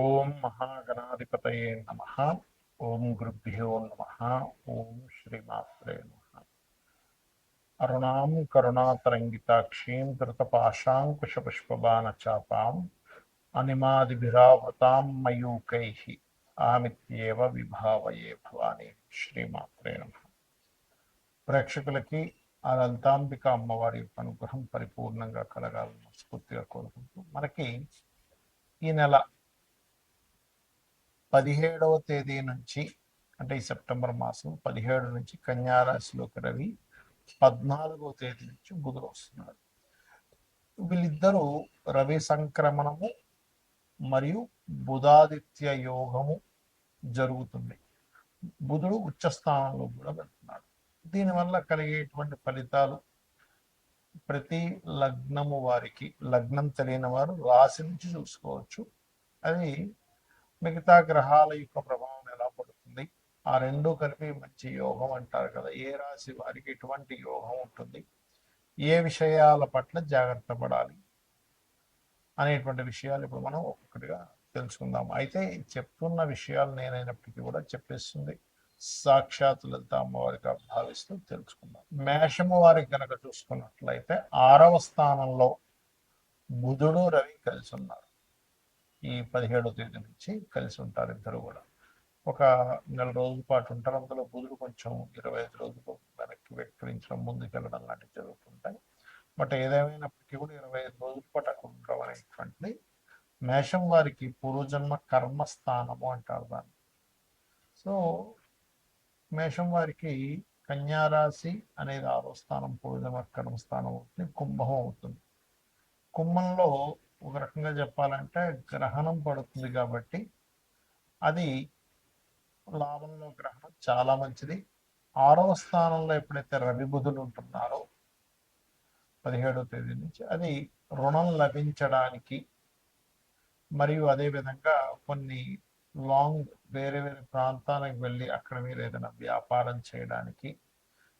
ఓం మహాగణాధిపతయే నమః. ఓం గురుభ్యో నమః. ఓం శ్రీమాత్రే నమః. అరుణాం కరుణాతరంగితాక్షీం ధృతపాశాంకుశపుష్పబాణచాపాం అనిమాదిభిరావృతాం మయూకైః ఆమిత్యేవ విభావయే భవాని. శ్రీమాత్రే నమః. ప్రేక్షకులకి ఆ లలితాంబిక అమ్మవారి యొక్క అనుగ్రహం పరిపూర్ణంగా కలగాలని స్ఫూర్తిగా కోరుకుంటూ మనకి ఈ నెల 17వ తేదీ నుంచి, అంటే ఈ సెప్టెంబర్ మాసం 17 నుంచి కన్యారాశిలోకి రవి, 14వ తేదీ నుంచి బుధుడు వస్తున్నాడు. వీళ్ళిద్దరూ రవి సంక్రమణము మరియు బుధాదిత్య యోగము జరుగుతుంది. బుధుడు ఉచ్చ స్థానంలో కూడా వెళ్తున్నాడు. దీనివల్ల కలిగేటువంటి ఫలితాలు ప్రతి లగ్నము వారికి, లగ్నం తెలియని వారు రాశి నుంచి చూసుకోవచ్చు. అది మిగతా గ్రహాల యొక్క ప్రభావం ఎలా పడుతుంది, ఆ రెండు కలిపి మంచి యోగం అంటారు కదా, ఏ రాశి వారికి ఎటువంటి యోగం ఉంటుంది, ఏ విషయాల పట్ల జాగ్రత్త పడాలి అనేటువంటి విషయాలు ఇప్పుడు మనం ఒక్కొక్కటిగా తెలుసుకుందాం. అయితే చెప్తున్న విషయాలు నేనైనప్పటికీ కూడా చెప్పేస్తుంది సాక్షాత్ లలిత అమ్మవారిగా భావిస్తూ తెలుసుకుందాం. మేషము వారికి కనుక చూసుకున్నట్లయితే 6వ స్థానంలో బుధుడు రవి కలిసి ఉన్నారు. ఈ 17వ తేదీ నుంచి కలిసి ఉంటారు ఇద్దరు కూడా. ఒక నెల రోజుల పాటు ఉంటారు. అందులో బుధుడు కొంచెం 25 రోజులు వెనక్కి వెక్కిరించడం, ముందుకెళ్ళడం లాంటివి జరుగుతుంటాయి. బట్ ఏదేమైనప్పటికీ కూడా 25 రోజుల పాటు అక్కడ ఉండడం అనేటువంటిది మేషం వారికి పూర్వజన్మ కర్మస్థానము అంటారు దాన్ని. సో మేషం వారికి కన్యారాశి అనేది 6వ స్థానం, పూర్వజన్మ కర్మస్థానం అవుతుంది, కుంభం అవుతుంది. కుంభంలో ఒక రకంగా చెప్పాలంటే గ్రహణం పడుతుంది కాబట్టి అది లాభంలో గ్రహణం చాలా మంచిది. 6వ స్థానంలో ఎప్పుడైతే రవి బుధులు ఉంటున్నారో 17వ తేదీ నుంచి, అది రుణం లభించడానికి మరియు అదేవిధంగా కొన్ని లాంగ్ వేరే వేరే ప్రాంతాలకు వెళ్ళి అక్కడ మీరు ఏదైనా వ్యాపారం చేయడానికి,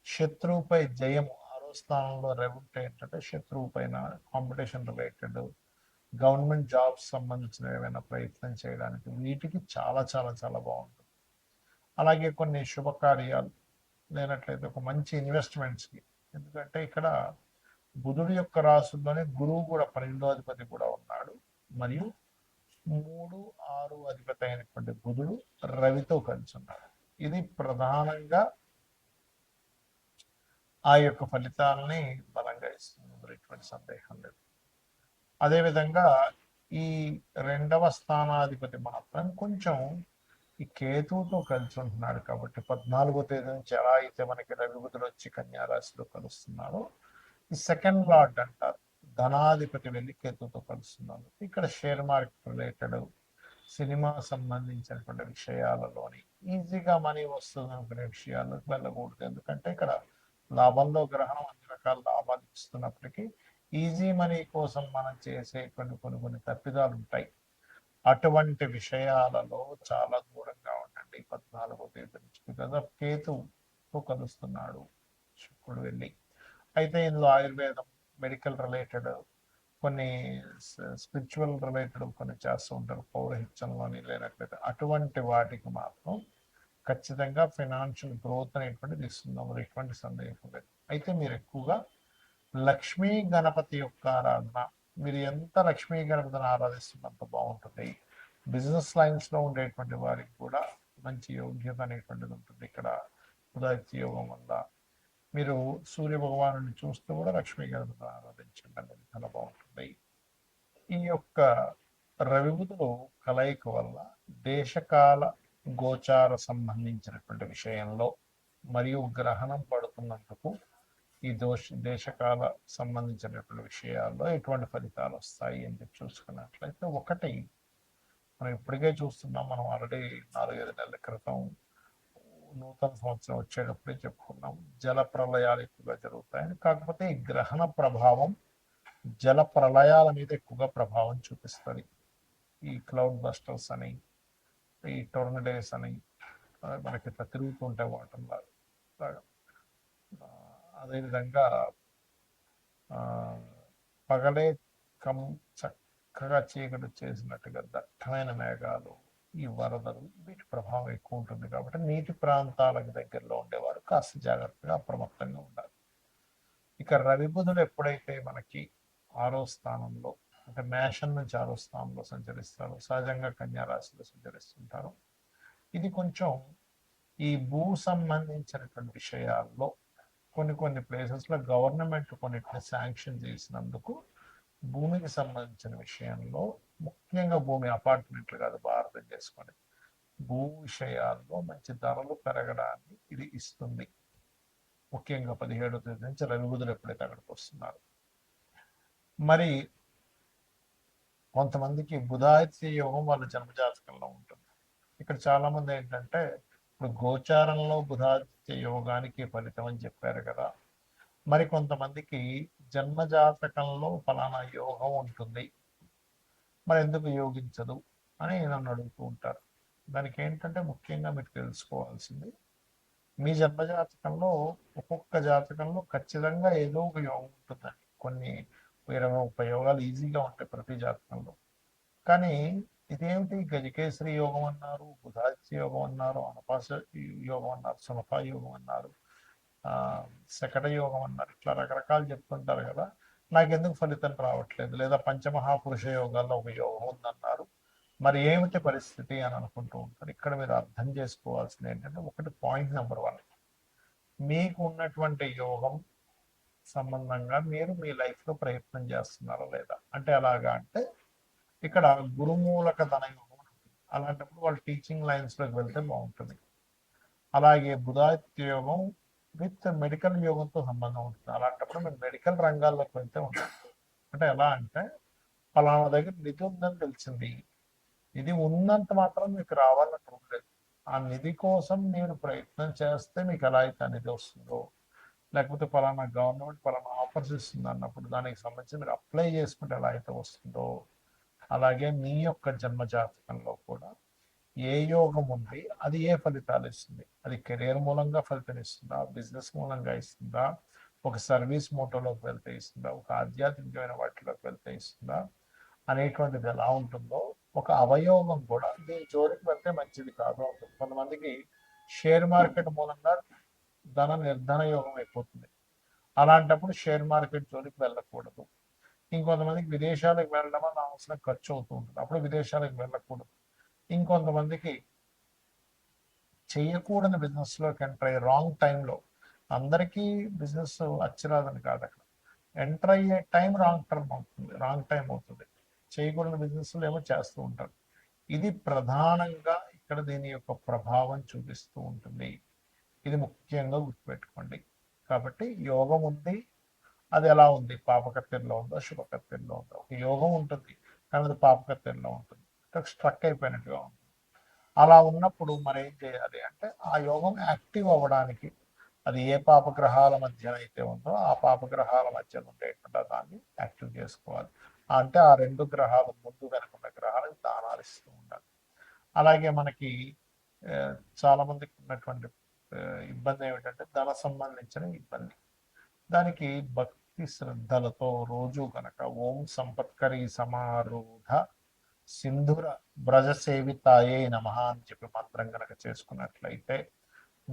శత్రువుపై జయము, 6వ స్థానంలో రవి ఉంటే ఏంటంటే శత్రువు పైన కాంపిటీషన్ రిలేటెడ్, గవర్నమెంట్ జాబ్స్ సంబంధించిన ఏమైనా ప్రయత్నం చేయడానికి వీటికి చాలా చాలా చాలా బాగుంటుంది. అలాగే కొన్ని శుభకార్యాలు లేనట్లయితే ఒక మంచి ఇన్వెస్ట్మెంట్స్కి, ఎందుకంటే ఇక్కడ బుధుడి యొక్క రాసుల్లోనే గురువు కూడా 12వ అధిపతి కూడా ఉన్నాడు, మరియు 3, 6 అధిపతి అయినటువంటి బుధుడు రవితో కలిసి ఉన్నాడు. ఇది ప్రధానంగా ఆ యొక్క ఫలితాలని బలంగా ఇస్తుంది, ఎటువంటి సందేహం లేదు. అదేవిధంగా ఈ 2వ స్థానాధిపతి మాత్రం కొంచెం ఈ కేతువుతో కలిసి ఉంటున్నాడు కాబట్టి 14వ తేదీ నుంచి ఎలా అయితే మనకి రవి బుధుడు వచ్చి కన్యారాశిలో కలుస్తున్నారో, ఈ సెకండ్ లార్డ్ అంటారు, ధనాధిపతి వెళ్ళి కేతువుతో కలుస్తున్నారు. ఇక్కడ షేర్ మార్కెట్ రిలేటెడ్, సినిమా సంబంధించినటువంటి విషయాలలోని ఈజీగా మనీ వస్తుంది అనుకునే విషయాలకు వెళ్ళకూడదు. ఎందుకంటే ఇక్కడ లాభంలో గ్రహణం అన్ని రకాల లాభాలు ఇస్తున్నప్పటికీ ఈజీ మనీ కోసం మనం చేసే కొన్ని తప్పిదాలు ఉంటాయి. అటువంటి విషయాలలో చాలా దూరంగా ఉండండి 14వ తేదీ నుంచి. బికాజ్ ఆఫ్ కేతుతో కలుస్తున్నాడు శుక్రుడు వెళ్ళి. అయితే ఇందులో ఆయుర్వేదం, మెడికల్ రిలేటెడ్, కొన్ని స్పిరిచువల్ రిలేటెడ్ కొన్ని చేస్తూ ఉంటారు, పౌరహిత్యంలోని లేనట్లయితే అటువంటి వాటికి మాత్రం ఖచ్చితంగా ఫైనాన్షియల్ గ్రోత్ అనేటువంటిది ఇస్తున్నాం, ఎటువంటి సందేహం లేదు. అయితే మీరు ఎక్కువగా లక్ష్మీ గణపతి యొక్క ఆరాధన, మీరు ఎంత లక్ష్మీ గణపతిని ఆరాధిస్తున్నంత బాగుంటుంది. బిజినెస్ లైన్స్లో ఉండేటువంటి వారికి కూడా మంచి యోగ్యత అనేటువంటిది ఉంటుంది. ఇక్కడ ఉదయ యోగం వల్ల మీరు సూర్య భగవాను చూస్తూ కూడా లక్ష్మీ గణపతిని ఆరాధించండి అనేది చాలా బాగుంటుంది. ఈ యొక్క రవిబుధులు కలయిక వల్ల దేశకాల గోచార సంబంధించినటువంటి విషయంలో మరియు గ్రహణం పడుతున్నందుకు ఈ దేశకాల సంబంధించినటువంటి విషయాల్లో ఎటువంటి ఫలితాలు వస్తాయి అని చెప్పి చూసుకున్నట్లయితే, ఒకటి మనం ఇప్పటికే చూస్తున్నాం, మనం ఆల్రెడీ 4-5 నెలల క్రితం నూతన సంవత్సరం వచ్చేటప్పుడే చెప్పుకున్నాం, జల ప్రళయాలు ఎక్కువగా జరుగుతాయని. కాకపోతే ఈ గ్రహణ ప్రభావం జల ప్రళయాల మీద ఎక్కువగా ప్రభావం చూపిస్తుంది. ఈ క్లౌడ్ బస్టర్స్ అని, ఈ టోర్నడేస్ అని మనకి ఇట్లా తిరుగుతుంటే వాటర్ లాగా. అదేవిధంగా పగలే చక్కగా చీకటి చేసినట్టుగా దట్టమైన మేఘాలు, ఈ వరదలు, వీటి ప్రభావం ఎక్కువ ఉంటుంది కాబట్టి నీటి ప్రాంతాలకు దగ్గరలో ఉండేవారు కాస్త జాగ్రత్తగా అప్రమత్తంగా ఉండాలి. ఇక రవి బుధులు ఎప్పుడైతే మనకి 6వ స్థానంలో, అంటే మేషం నుంచి 6వ స్థానంలో సంచరిస్తారు, సహజంగా కన్యా రాశిలో సంచరిస్తుంటారు. ఇది కొంచెం ఈ భూ సంబంధించినటువంటి విషయాల్లో కొన్ని ప్లేసెస్లో గవర్నమెంట్ కొన్నిటిని శాంక్షన్ చేసినందుకు భూమికి సంబంధించిన విషయంలో, ముఖ్యంగా భూమి అపార్ట్మెంట్లు కాదు, అర్థం చేసుకోండి, భూ విషయాల్లో మంచి ధరలు పెరగడాన్ని ఇది ఇస్తుంది. ముఖ్యంగా 17వ తేదీ నుంచి రవి బుధులు ఎప్పుడైతే అక్కడికి వస్తున్నారు. మరి కొంతమందికి బుధాదిత్య యోగం వాళ్ళ జన్మజాతకంలో ఉంటుంది. ఇక్కడ చాలా మంది ఏంటంటే, ఇప్పుడు గోచారంలో బుధాదిత్య యోగానికి ఫలితం అని చెప్పారు కదా, మరి కొంతమందికి జన్మజాతకంలో ఫలానా యోగం ఉంటుంది, మరి ఎందుకు యోగించదు అని నన్ను అడుగుతూ ఉంటారు. దానికి ఏంటంటే ముఖ్యంగా మీరు తెలుసుకోవాల్సింది, మీ జన్మజాతకంలో ఒక్కొక్క జాతకంలో ఖచ్చితంగా ఏదో ఒక యోగం ఉంటుందండి. కొన్ని 20-30 యోగాలు ఈజీగా ఉంటాయి ప్రతి జాతకంలో. కానీ ఇదేమిటి, గజకేసరి యోగం అన్నారు, బుధాదిత్య యోగం అన్నారు, అనపాస యోగం అన్నారు, సునఫ యోగం అన్నారు, శకట యోగం అన్నారు, ఇట్లా రకరకాలు చెప్తుంటారు కదా, నాకెందుకు ఫలితం రావట్లేదు, లేదా పంచమహాపురుష యోగాల్లో ఒక యోగం ఉందన్నారు, మరి ఏమిటి పరిస్థితి అని అనుకుంటూ ఉంటారు. ఇక్కడ మీరు అర్థం చేసుకోవాల్సింది ఏంటంటే, ఒకటి పాయింట్ నెంబర్ 1, మీకు ఉన్నటువంటి యోగం సంబంధంగా మీరు మీ లైఫ్లో ప్రయత్నం చేస్తున్నారా లేదా. అంటే ఎలాగా అంటే, ఇక్కడ గురుమూలక ధన యోగం ఉంటుంది, అలాంటప్పుడు వాళ్ళు టీచింగ్ లైన్స్లోకి వెళ్తే బాగుంటుంది. అలాగే బుధాదిత్య యోగం విత్ మెడికల్ యోగంతో సంబంధం ఉంటుంది, అలాంటప్పుడు మీరు మెడికల్ రంగాల్లోకి వెళ్తే ఉంటుంది. అంటే ఎలా అంటే, పలానా దగ్గర నిధి ఉందని తెలిసింది, నిధి ఉన్నంత మాత్రం మీకు రావాలని లేదు, ఆ నిధి కోసం మీరు ప్రయత్నం చేస్తే మీకు ఎలా అయితే నిధి వస్తుందో, లేకపోతే పలానా గవర్నమెంట్ పలానా ఆఫర్స్ ఇస్తుంది అన్నప్పుడు దానికి సంబంధించి మీరు అప్లై చేసుకుంటే ఎలా అయితే వస్తుందో, అలాగే మీ యొక్క జన్మజాతకంలో కూడా ఏ యోగం ఉంది, అది ఏ ఫలితాలు ఇస్తుంది. అది కెరీర్ మూలంగా ఫలితం ఇస్తుందా, బిజినెస్ మూలంగా ఇస్తుందా, ఒక సర్వీస్ మోటోలోకి వెళ్తే ఇస్తుందా, ఒక ఆధ్యాత్మికమైన వాటిలోకి వెళ్తే ఇస్తుందా అనేటువంటిది ఎలా ఉంటుందో, ఒక అవయోగం కూడా దీని జోలికి వెళ్తే మంచిది కాదు అవుతుంది. కొంతమందికి షేర్ మార్కెట్ మూలంగా నిర్ధన యోగం అయిపోతుంది, అలాంటప్పుడు షేర్ మార్కెట్ జోలికి వెళ్ళకూడదు. ఇంకొంతమందికి విదేశాలకు వెళ్ళడం అన్న అవసరం ఖర్చు అవుతూ ఉంటుంది, అప్పుడు విదేశాలకు వెళ్ళకూడదు. ఇంకొంతమందికి చేయకూడని బిజినెస్లోకి ఎంటర్ అయ్యే రాంగ్ టైంలో, అందరికీ బిజినెస్ అచ్చిరాదని కాదు, అక్కడ ఎంటర్ అయ్యే టైం రాంగ్ టైం అవుతుంది, చేయకూడని బిజినెస్లు ఏమో చేస్తూ ఉంటారు. ఇది ప్రధానంగా ఇక్కడ దీని యొక్క ప్రభావం చూపిస్తూ ఉంటుంది. ఇది ముఖ్యంగా గుర్తుపెట్టుకోండి. కాబట్టి యోగం ఉంది, అది ఎలా ఉంది, పాపకత్తెరలో ఉందో శుభకత్తెరలో ఉందో. ఒక యోగం ఉంటుంది కానీ అది పాపకత్తెరలో ఉంటుంది, స్ట్రక్ అయిపోయినట్టుగా ఉంటుంది. అలా ఉన్నప్పుడు మరి ఏం చేయాలి అంటే, ఆ యోగం యాక్టివ్ అవ్వడానికి అది ఏ పాపగ్రహాల మధ్య అయితే ఉందో ఆ పాపగ్రహాల మధ్య ఉండేటువంటి దాన్ని యాక్టివ్ చేసుకోవాలి. అంటే ఆ 2 గ్రహాలు ముందు వెనుకున్న గ్రహాలకు దానాలు ఇస్తూ ఉండాలి. అలాగే మనకి చాలా మందికి ఉన్నటువంటి ఇబ్బంది ఏమిటంటే, ధన సంబంధించిన ఇబ్బంది. దానికి భక్తి శ్రద్ధలతో రోజు కనుక ఓం సంపత్కరి సమారూఢ సింధుర బ్రజ సేవితాయే నమః అని చెప్పి మంత్రం కనుక చేసుకున్నట్లయితే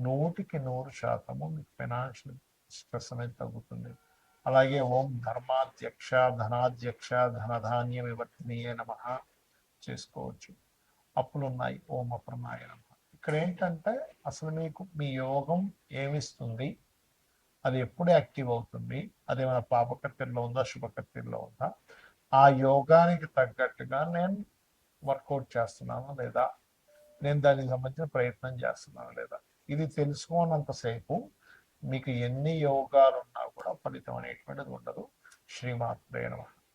100% మీకు ఫైనాన్షియల్ స్ట్రెస్ అనేది తగ్గుతుంది. అలాగే ఓం ధర్మాధ్యక్ష ధనాధ్యక్ష ధనధాన్య వివర్తనీయే నమః చేసుకోవచ్చు. అప్పులున్నాయి ఓం అప్రనాయ నమః. ఇక్కడ ఏంటంటే, అసలు మీకు మీ యోగం ఏమిస్తుంది, అది ఎప్పుడు యాక్టివ్ అవుతుంది, అదేమైనా పాపకత్తెరలో ఉందా శుభకత్తెరలో ఉందా, ఆ యోగానికి తగ్గట్టుగా నేను వర్కౌట్ చేస్తున్నాను లేదా, నేను దానికి సంబంధించిన ప్రయత్నం చేస్తున్నాను లేదా, ఇది తెలుసుకోనంతసేపు మీకు ఎన్ని యోగాలు ఉన్నా కూడా ఫలితం అనేటువంటిది ఉండదు. శ్రీమాత్రే నమః.